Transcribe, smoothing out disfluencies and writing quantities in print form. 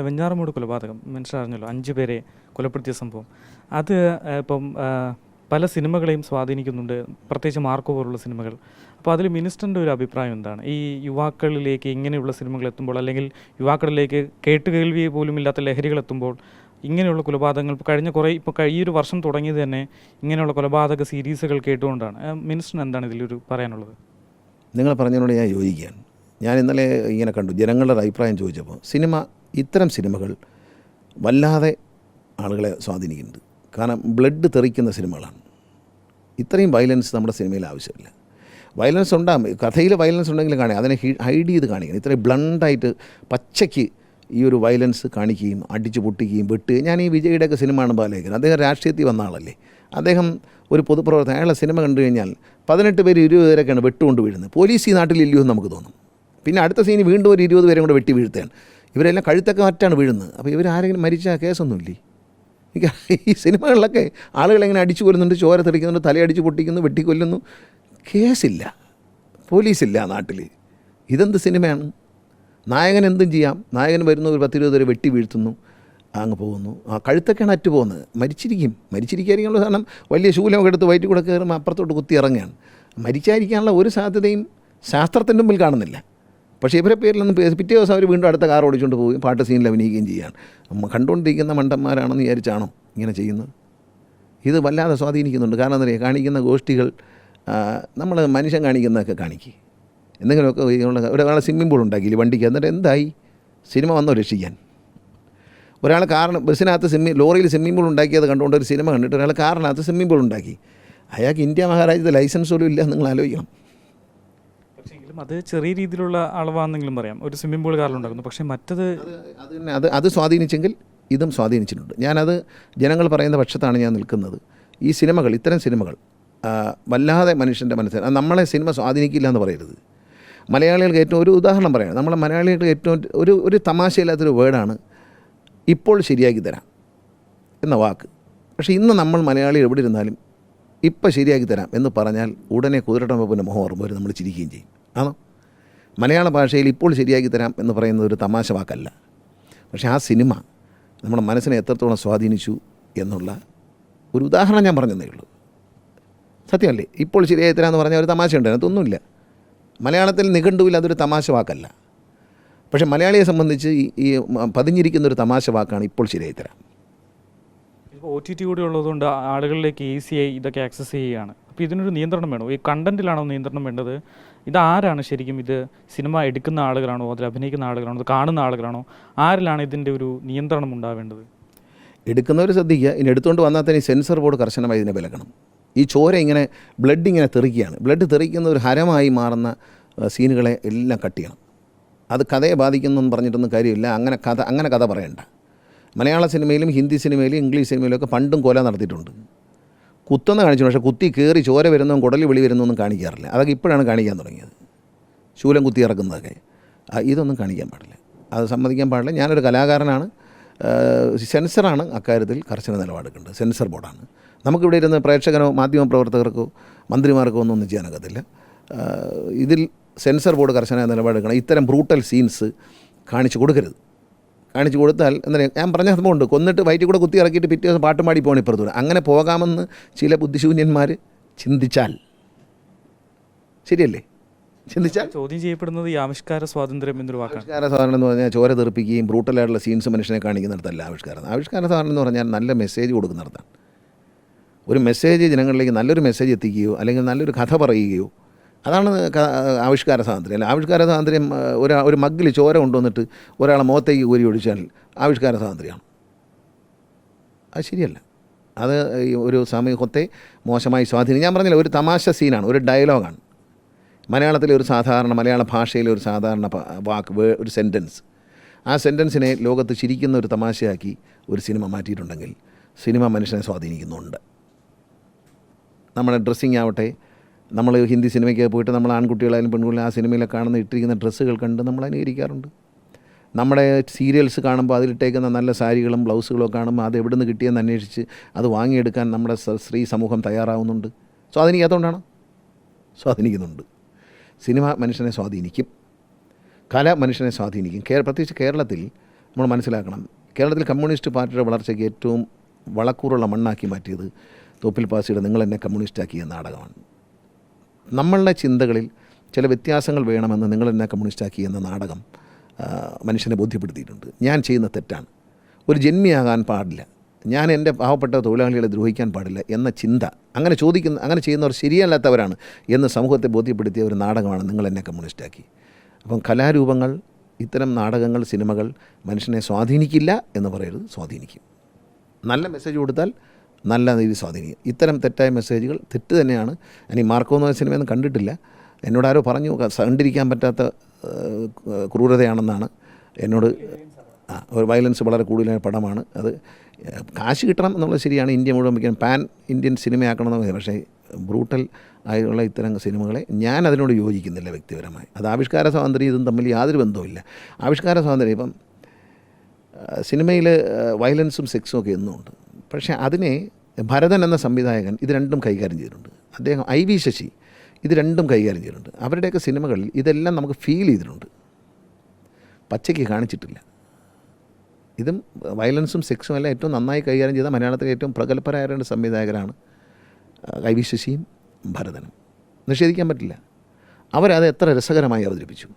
വെഞ്ഞാറമൂട് കൊലപാതകം മനസ്സിലറിഞ്ഞല്ലോ, 5 പേരെ കൊലപ്പെടുത്തിയ സംഭവം. അത് ഇപ്പം പല സിനിമകളെയും സ്വാധീനിക്കുന്നുണ്ട്, പ്രത്യേകിച്ച് മാർക്കോ പോലുള്ള സിനിമകൾ. അപ്പോൾ അതിൽ മിനിസ്റ്ററിൻ്റെ ഒരു അഭിപ്രായം എന്താണ്? ഈ യുവാക്കളിലേക്ക് ഇങ്ങനെയുള്ള സിനിമകൾ എത്തുമ്പോൾ, അല്ലെങ്കിൽ യുവാക്കളിലേക്ക് കേട്ടുകേൾവി പോലും ഇല്ലാത്ത ലഹരികൾ എത്തുമ്പോൾ ഇങ്ങനെയുള്ള കൊലപാതകങ്ങൾ ഇപ്പോൾ ഈ ഒരു വർഷം തുടങ്ങിയത് തന്നെ ഇങ്ങനെയുള്ള കൊലപാതക സീരീസുകൾ കേട്ടുകൊണ്ടാണ്. മിനിസ്റ്ററിന് എന്താണ് ഇതിലൊരു പറയാനുള്ളത്? നിങ്ങൾ പറഞ്ഞതിനോട് ഞാൻ യോജിക്കുകയാണ്. ഞാൻ ഇന്നലെ ഇങ്ങനെ കണ്ടു, ജനങ്ങളുടെ അഭിപ്രായം ചോദിച്ചപ്പോൾ ഇത്തരം സിനിമകൾ വല്ലാതെ ആളുകളെ സ്വാധീനിക്കുന്നുണ്ട്. കാരണം ബ്ലഡ് തെറിക്കുന്ന സിനിമകളാണ്. ഇത്രയും വയലൻസ് നമ്മുടെ സിനിമയിൽ ആവശ്യമില്ല. വയലൻസ് ഉണ്ടാകും, കഥയിൽ വയലൻസ് ഉണ്ടെങ്കിലും കാണുക, അതിനെ ഹൈഡ് ചെയ്ത് കാണിക്കണം. ഇത്രയും ബ്ലണ്ടായിട്ട് പച്ചയ്ക്ക് ഈ ഒരു വയലൻസ് കാണിക്കുകയും അടിച്ചു പൊട്ടിക്കുകയും വെട്ടുകയും. ഞാൻ ഈ വിജയുടെയൊക്കെ സിനിമ കാണുമ്പോൾ ആലോചിക്കുന്നത്, അദ്ദേഹം രാഷ്ട്രീയത്തിൽ വന്ന ആളല്ലേ, അദ്ദേഹം ഒരു പൊതുപ്രവർത്തകൻ, അയാളുടെ സിനിമ കണ്ടു കഴിഞ്ഞാൽ 18 പേര് 20 പേരൊക്കെയാണ് വെട്ടുകൊണ്ട് വീഴുന്നത്. പോലീസ് ഈ നാട്ടിലില്ലയോ എന്ന് നമുക്ക് തോന്നും. പിന്നെ അടുത്ത സീനി വീണ്ടും ഒരു 20 പേരും കൂടെ വെട്ടി വീഴ്ത്തുകയാണ്. ഇവരെല്ലാം കഴുത്തൊക്കെ മറ്റാണ് വീഴുന്നത്. അപ്പോൾ ഇവരാരെങ്കിലും മരിച്ച കേസൊന്നുമില്ലേ? ഈ സിനിമകളിലൊക്കെ ആളുകളെങ്ങനെ അടിച്ചു കൊല്ലുന്നുണ്ട്, ചോര തെറിക്കുന്നുണ്ട്, തലയടിച്ച് പൊട്ടിക്കുന്നു, വെട്ടിക്കൊല്ലുന്നു, കേസില്ല, പോലീസില്ല നാട്ടിൽ. ഇതെന്ത് സിനിമയാണ്? നായകൻ എന്തും ചെയ്യാം. നായകൻ വരുന്നു, ഒരു 10-20 പേര് വെട്ടി വീഴ്ത്തുന്നു, അങ്ങ് പോകുന്നു. ആ കഴുത്തൊക്കെയാണ് അറ്റു പോകുന്നത്. മരിച്ചിരിക്കാനുള്ള കാരണം വലിയ ശൂലമൊക്കെ എടുത്ത് വയറ്റിൽ കൂടെ കയറുമ്പോൾ അപ്പുറത്തോട്ട് കുത്തി ഇറങ്ങുകയാണ്. മരിക്കാതിരിക്കാനുള്ള ഒരു സാധ്യതയും ശാസ്ത്രത്തിൻ്റെ മുമ്പിൽ കാണുന്നില്ല. പക്ഷേ ഇവരെ പേരിലൊന്നും പിറ്റേ ദിവസം അവർ വീണ്ടും അടുത്ത കാർ ഓടിച്ചുകൊണ്ട് പോവുകയും പാട്ട് സീനിൽ അഭിനയിക്കുകയും ചെയ്യുകയാണ്. കണ്ടുകൊണ്ടിരിക്കുന്ന മണ്ടന്മാരാണെന്ന് വിചാരിച്ചാണോ ഇങ്ങനെ ചെയ്യുന്നത്? ഇത് വല്ലാതെ സ്വാധീനിക്കുന്നുണ്ട്. കാരണം എന്താ പറയുക, കാണിക്കുന്ന ഗോഷ്ഠികൾ നമ്മൾ മനുഷ്യൻ കാണിക്കുന്നതൊക്കെ കാണിക്കുക. എന്തെങ്കിലുമൊക്കെ ഒരാളെ സ്വിമ്മിംഗ് പൂൾ ഉണ്ടാക്കിയില്ല വണ്ടിക്ക്, എന്നിട്ട് എന്തായി? സിനിമ വന്നോ രക്ഷിക്കാൻ? ഒരാൾ ബസ്സിനകത്ത് ലോറിയിൽ സ്വിമ്മിംഗ് പൂൾ ഉണ്ടാക്കിയത് കണ്ടുകൊണ്ട് ഒരു സിനിമ കണ്ടിട്ട് ഒരാൾ കാറിനകത്ത് സ്വിമ്മിംഗ് പൂൾ ഉണ്ടാക്കി. അയാൾക്ക് ഇന്ത്യ മഹാരാജ്യത്ത് ലൈസൻസ് പോലും ഇല്ല. നിങ്ങൾ ആലോചിക്കണം. പക്ഷേങ്കിലും അത് ചെറിയ രീതിയിലുള്ള അളവാണെന്നെങ്കിലും പറയാം, ഒരു സ്വിമ്മിംഗ് പൂൾ കാറിലുണ്ടാക്കുന്നു. പക്ഷേ മറ്റത് അത് സ്വാധീനിച്ചെങ്കിൽ ഇതും സ്വാധീനിച്ചിട്ടുണ്ട്. ഞാനത് ജനങ്ങൾ പറയുന്ന പക്ഷത്താണ് ഞാൻ നിൽക്കുന്നത്. ഈ സിനിമകൾ, ഇത്തരം സിനിമകൾ വല്ലാതെ മനുഷ്യൻ്റെ മനസ്സിൽ, നമ്മളെ സിനിമ സ്വാധീനിക്കില്ല എന്ന് പറയരുത്. മലയാളികൾക്ക് ഏറ്റവും ഒരു ഉദാഹരണം പറയാം. നമ്മളെ മലയാളികൾക്ക് ഏറ്റവും ഒരു തമാശയില്ലാത്തൊരു വേർഡാണ് ഇപ്പോൾ ശരിയാക്കി തരാം എന്ന വാക്ക്. പക്ഷേ ഇന്ന് നമ്മൾ മലയാളി എവിടെ ഇരുന്നാലും ഇപ്പോൾ ശരിയാക്കി തരാം എന്ന് പറഞ്ഞാൽ ഉടനെ കുതിരട്ടമ്പൂപ്പിൻ്റെ മുഖം ഓർമ്മ വരും, നമ്മൾ ചിരിക്കുകയും ചെയ്യും. ആണോ? മലയാള ഭാഷയിൽ ഇപ്പോൾ ശരിയാക്കി തരാം എന്ന് പറയുന്നത് ഒരു തമാശ വാക്കല്ല. പക്ഷേ ആ സിനിമ നമ്മുടെ മനസ്സിനെ എത്രത്തോളം സ്വാധീനിച്ചു എന്നുള്ള ഒരു ഉദാഹരണം ഞാൻ പറഞ്ഞതേ ഉള്ളൂ. സത്യമല്ലേ? ഇപ്പോൾ ശരിയാക്കി തരാമെന്ന് പറഞ്ഞാൽ ഒരു തമാശ ഉണ്ട്, അതിനകത്തൊന്നുമില്ല. മലയാളത്തിൽ നിഘണ്ടുവിൽ അതൊരു തമാശ വാക്കല്ല. പക്ഷേ മലയാളിയെ സംബന്ധിച്ച് ഈ പതിഞ്ഞിരിക്കുന്നൊരു തമാശ വാക്കാണ് ഇപ്പോൾ ശരിയായി തരാം. ഇപ്പോൾ OTT കൂടി ഉള്ളതുകൊണ്ട് ആളുകളിലേക്ക് ഈസിയായി ഇതൊക്കെ ആക്സസ് ചെയ്യുകയാണ്. അപ്പോൾ ഇതിനൊരു നിയന്ത്രണം വേണോ? ഈ കണ്ടൻറ്റിലാണോ നിയന്ത്രണം വേണ്ടത്? ഇതാരാണ് ശരിക്കും? ഇത് സിനിമ എടുക്കുന്ന ആളുകളാണോ, അതിൽ അഭിനയിക്കുന്ന ആളുകളാണോ, അത് കാണുന്ന ആളുകളാണോ? ആരിലാണ് ഇതിൻ്റെ ഒരു നിയന്ത്രണം ഉണ്ടാവേണ്ടത്? എടുക്കുന്നവർ ശ്രദ്ധിക്കുക. ഇനി എടുത്തുകൊണ്ട് വന്നാൽ തന്നെ ഈ സെൻസർ ബോർഡ് കർശനമായി ഇതിനെ വിലക്കണം. ഈ ചോര ഇങ്ങനെ ബ്ലഡ് ഇങ്ങനെ തെറിക്കുകയാണ്. ബ്ലഡ് തെറിക്കുന്ന ഒരു ഹരമായി മാറുന്ന സീനുകളെ എല്ലാം കട്ട് ചെയ്യണം. അത് കഥയെ ബാധിക്കുന്നൊന്നും പറഞ്ഞിട്ടൊന്നും കാര്യമില്ല. അങ്ങനെ കഥ പറയണ്ട. മലയാള സിനിമയിലും ഹിന്ദി സിനിമയിലും ഇംഗ്ലീഷ് സിനിമയിലൊക്കെ പണ്ടും കൊല നടത്തിയിട്ടുണ്ട്. കുത്തൊന്നും കാണിച്ചിട്ടുണ്ട്. പക്ഷേ കുത്തി കയറി ചോര വരുന്നതും കുടലി വെളി വരുന്നതൊന്നും കാണിക്കാറില്ല. അതൊക്കെ ഇപ്പോഴാണ് കാണിക്കാൻ തുടങ്ങിയത്. ശൂലം കുത്തി ഇറക്കുന്നതൊക്കെ. ഇതൊന്നും കാണിക്കാൻ പാടില്ല, അത് സമ്മതിക്കാൻ പാടില്ല. ഞാനൊരു കലാകാരനാണ്. സെൻസറാണ് അക്കാര്യത്തിൽ കർശന നിലപാടെടുക്കേണ്ടത്. സെൻസർ ബോർഡാണ്. നമുക്കിവിടെ ഇരുന്ന് പ്രേക്ഷകനോ മാധ്യമപ്രവർത്തകർക്കോ മന്ത്രിമാർക്കോ ഒന്നും ചെയ്യാനൊക്കത്തില്ല. ഇതിൽ സെൻസർ ബോർഡ് കർശന നിലപാടെടുക്കണം. ഇത്തരം ബ്രൂട്ടൽ സീൻസ് കാണിച്ചു കൊടുക്കരുത്. കാണിച്ചു കൊടുത്താൽ എന്താ, ഞാൻ പറഞ്ഞ സംഭവമുണ്ട്, കൊന്നിട്ട് വയറ്റിൽ കൂടെ കുത്തി ഇറക്കിയിട്ട് പിറ്റേ ദിവസം പാട്ടും പാടി പോകണം ഇപ്പുറത്തൂടെ. അങ്ങനെ പോകാമെന്ന് ചില ബുദ്ധിശൂന്യന്മാർ ചിന്തിച്ചാൽ ശരിയല്ലേ? ചിന്തിച്ചാൽ ചോദ്യം ചെയ്യപ്പെടുന്നത് ഈ ആവിഷ്കാര സ്വാതന്ത്ര്യം എന്നൊരു വാക്കാണ്. ആവിഷ്കാര സ്വാതന്ത്ര്യം എന്ന് പറഞ്ഞാൽ ചോര തെറിപ്പിക്കുകയും ബ്രൂട്ടലായിട്ടുള്ള സീൻസ് മനുഷ്യനെ കാണിക്കുന്നിടത്തല്ല ആവിഷ്കാരം. ആവിഷ്കാര സ്വാതന്ത്ര്യം എന്ന് പറഞ്ഞാൽ നല്ല മെസ്സേജ് കൊടുക്കുന്നിടത്താണ്. ഒരു മെസ്സേജ് ജനങ്ങളിലേക്ക് നല്ലൊരു മെസ്സേജ് എത്തിക്കുകയോ അല്ലെങ്കിൽ നല്ലൊരു കഥ പറയുകയോ, അതാണ് ആവിഷ്കാര സ്വാതന്ത്ര്യം. അല്ല, ആവിഷ്കാര സ്വാതന്ത്ര്യം ഒരു മഗ്ഗിൽ ചോര കൊണ്ടുവന്നിട്ട് ഒരാളെ മുഖത്തേക്ക് കോരി ഒഴിച്ചാൽ ആവിഷ്കാര സ്വാതന്ത്ര്യമാണ്. അത് ശരിയല്ല. അത് ഒരു സമൂഹത്തെ മോശമായി സ്വാധീനം. ഞാൻ പറഞ്ഞില്ല, ഒരു തമാശ സീനാണ്, ഒരു ഡയലോഗാണ്. മലയാളത്തിലെ ഒരു സാധാരണ, മലയാള ഭാഷയിലെ ഒരു സാധാരണ വാക്ക്, ഒരു സെൻറ്റൻസ്, ആ സെൻറ്റൻസിനെ ലോകത്ത് ചിരിക്കുന്ന ഒരു തമാശയാക്കി ഒരു സിനിമ മാറ്റിയിട്ടുണ്ടെങ്കിൽ സിനിമ മനുഷ്യനെ സ്വാധീനിക്കുന്നുണ്ട്. നമ്മുടെ ഡ്രസ്സിങ് ആവട്ടെ, നമ്മൾ ഹിന്ദി സിനിമയ്ക്ക് പോയിട്ട് നമ്മൾ ആൺകുട്ടികളായാലും പെൺകുട്ടികളും ആ സിനിമയിലൊക്കെ കാണുന്ന ഇട്ടിരിക്കുന്ന ഡ്രസ്സുകൾ കണ്ട് നമ്മൾ അനുകരിക്കാറുണ്ട്. നമ്മുടെ സീരിയൽസ് കാണുമ്പോൾ അതിലിട്ടേക്കുന്ന നല്ല സാരികളും ബ്ലൗസുകളും കാണുമ്പോൾ അത് എവിടെ നിന്ന് കിട്ടിയെന്ന് അന്വേഷിച്ച് അത് വാങ്ങിയെടുക്കാൻ നമ്മുടെ സ്ത്രീ സമൂഹം തയ്യാറാവുന്നുണ്ട്. സ്വാധീനിക്കാത്തതുകൊണ്ടാണ്? സ്വാധീനിക്കുന്നുണ്ട്. സിനിമ മനുഷ്യനെ സ്വാധീനിക്കും, കല മനുഷ്യനെ സ്വാധീനിക്കും. പ്രത്യേകിച്ച് കേരളത്തിൽ നമ്മൾ മനസ്സിലാക്കണം. കേരളത്തിൽ കമ്മ്യൂണിസ്റ്റ് പാർട്ടിയുടെ വളർച്ചയ്ക്ക് ഏറ്റവും വളക്കൂറുള്ള മണ്ണാക്കി മാറ്റിയത് തോപ്പിൽ പാസിയുടെ നിങ്ങൾ എന്നെ കമ്മ്യൂണിസ്റ്റാക്കിയ നാടകമാണ്. നമ്മളുടെ ചിന്തകളിൽ ചില വ്യത്യാസങ്ങൾ വേണമെന്ന് നിങ്ങൾ എന്നെ കമ്മ്യൂണിസ്റ്റാക്കി എന്ന നാടകം മനുഷ്യനെ ബോധ്യപ്പെടുത്തിയിട്ടുണ്ട്. ഞാൻ ചെയ്യുന്ന തെറ്റാണ്, ഒരു ജന്മിയാകാൻ പാടില്ല, ഞാൻ എൻ്റെ പാവപ്പെട്ട തൊഴിലാളികളെ ദ്രോഹിക്കാൻ പാടില്ല എന്ന ചിന്ത, അങ്ങനെ ചെയ്യുന്നവർ ശരിയല്ലാത്തവരാണ് എന്ന് സമൂഹത്തെ ബോധ്യപ്പെടുത്തിയ ഒരു നാടകമാണ് നിങ്ങൾ എന്നെ കമ്മ്യൂണിസ്റ്റാക്കി. അപ്പം കലാരൂപങ്ങൾ, ഇത്തരം നാടകങ്ങൾ, സിനിമകൾ മനുഷ്യനെ സ്വാധീനിക്കില്ല എന്ന് പറയരുത്, സ്വാധീനിക്കും. നല്ല മെസ്സേജ് കൊടുത്താൽ നല്ല രീതിയിൽ സ്വാധീനിക്കും. ഇത്തരം തെറ്റായ മെസ്സേജുകൾ തെറ്റ് തന്നെയാണ്. ഞാൻ ഈ മാർക്കോ എന്ന സിനിമയൊന്നും കണ്ടിട്ടില്ല. എന്നോട് ആരോ പറഞ്ഞു കണ്ടിരിക്കാൻ പറ്റാത്ത ക്രൂരതയാണെന്നാണ് എന്നോട്. ഒരു വയലൻസ് വളരെ കൂടുതലായ പടമാണ് അത്. കാശ് കിട്ടണം എന്നുള്ളത് ശരിയാണ്, ഇന്ത്യ മുഴുവൻ വയ്ക്കാൻ പാൻ ഇന്ത്യൻ സിനിമയാക്കണമെന്ന്. പക്ഷേ ബ്രൂട്ടൽ ആയുള്ള ഇത്തരം സിനിമകളെ ഞാൻ അതിനോട് യോജിക്കുന്നില്ല വ്യക്തിപരമായി. അത് ആവിഷ്കാര സ്വാതന്ത്ര്യം ഇതും തമ്മിൽ യാതൊരു ബന്ധവുമില്ല. ആവിഷ്കാര സ്വാതന്ത്ര്യം ഇപ്പം സിനിമയിൽ വയലൻസും സെക്സും ഒക്കെ എന്നുമുണ്ട്. പക്ഷേ അതിനെ ഭരതൻ എന്ന സംവിധായകൻ ഇത് രണ്ടും കൈകാര്യം ചെയ്തിട്ടുണ്ട്. അദ്ദേഹം IV ശശി ഇത് രണ്ടും കൈകാര്യം ചെയ്തിട്ടുണ്ട്. അവരുടെയൊക്കെ സിനിമകളിൽ ഇതെല്ലാം നമുക്ക് ഫീൽ ചെയ്തിട്ടുണ്ട്, പച്ചയ്ക്ക് കാണിച്ചിട്ടില്ല. ഇതും വയലൻസും സെക്സും എല്ലാം ഏറ്റവും നന്നായി കൈകാര്യം ചെയ്ത മലയാളത്തിലെ ഏറ്റവും പ്രഗത്ഭരായ രണ്ട് സംവിധായകരാണ് IV ശശിയും ഭരതനും. നിഷേധിക്കാൻ പറ്റില്ല. അവരത് എത്ര രസകരമായി അവതരിപ്പിച്ചു.